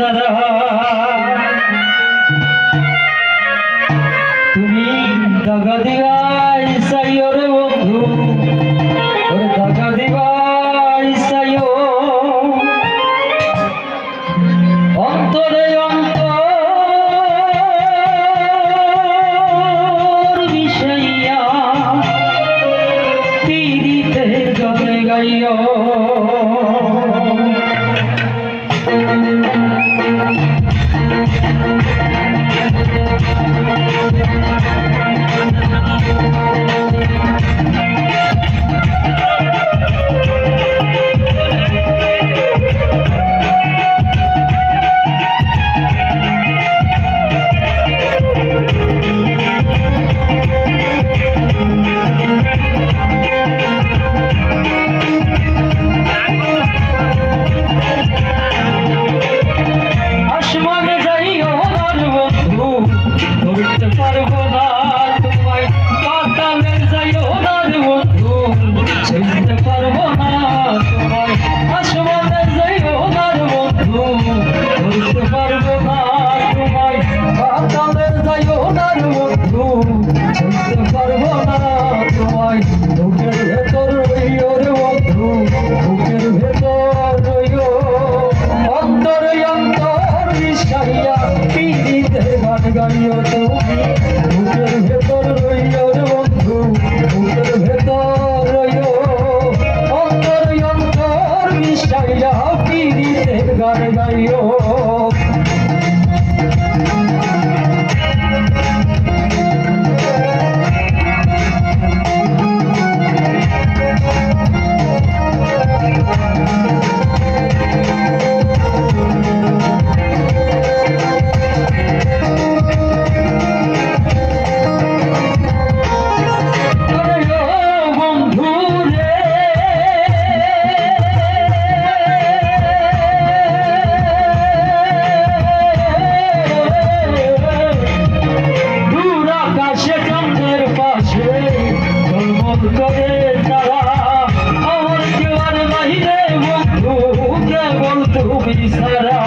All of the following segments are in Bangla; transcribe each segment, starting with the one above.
সারা তুমি দাগা দিবাই সাইও রে বন্ধু ওরে দাগা দিবাই সাইও অন্তরে অন্তর বিষয়া পীড়িতে গানে গাইও গাইও তুমি বুকের ভেতর রইও রে বন্ধু বুকের ভেতর রইও অন্তর অন্তর মিশাইয়া পীড়িতের গান গাইও করে তারা আমার জীবন বাহিরে বন্ধু কেবল তুমি সারা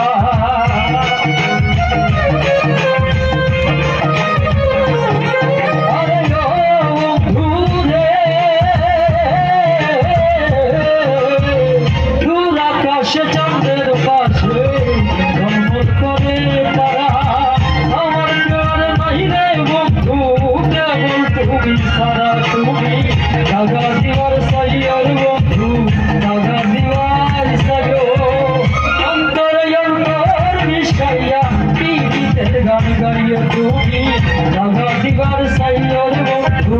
আরে বন্ধু রে দূর আকাশে চাঁদের পাশে জন্মত করে তারা আমার জীবন বাহিরে বন্ধু কেবল তুমি সারা তুমি দাগা দিবার সাইয়ার বন্ধু দাগা দিবার সাইও অন্তর অন্তর মিশাইয়া পীড়িতের গান গাইও তুমি দাগা দিবার সাইয়ার বন্ধু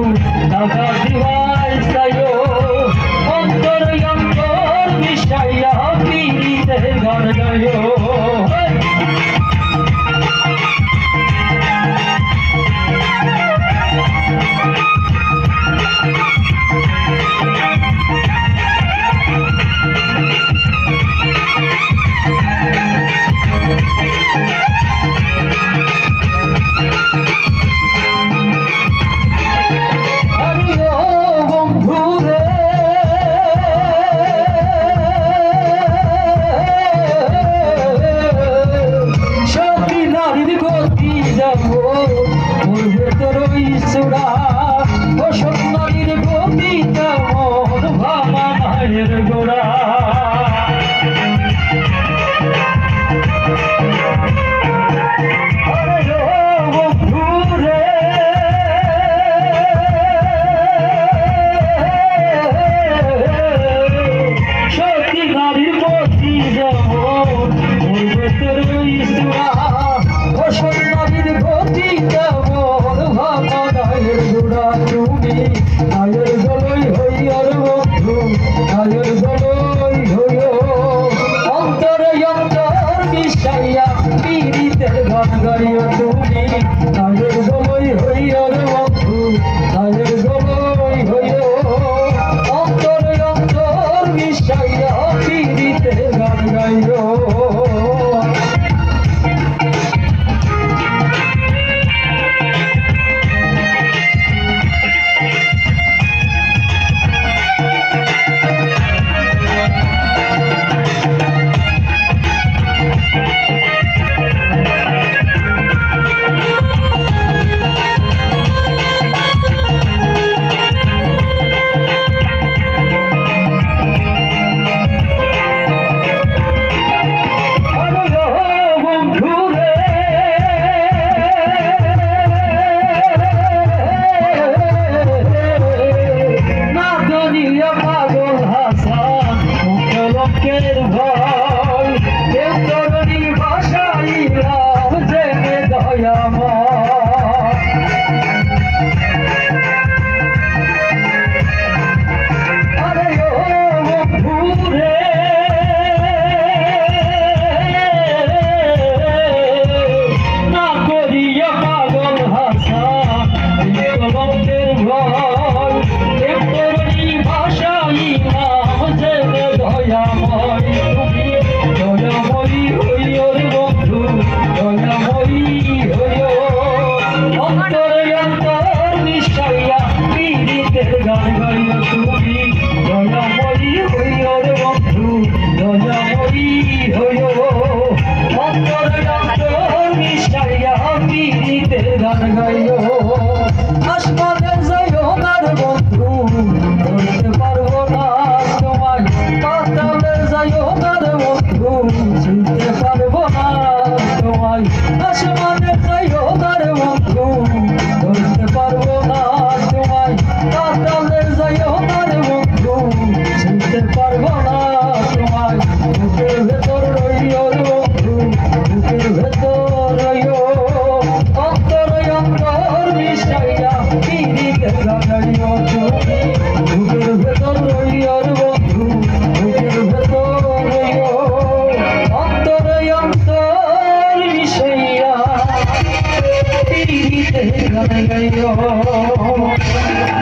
দাগা দিবার সাইও অন্তর অন্তর মিশাইয়া পীড়িতের গান গাইও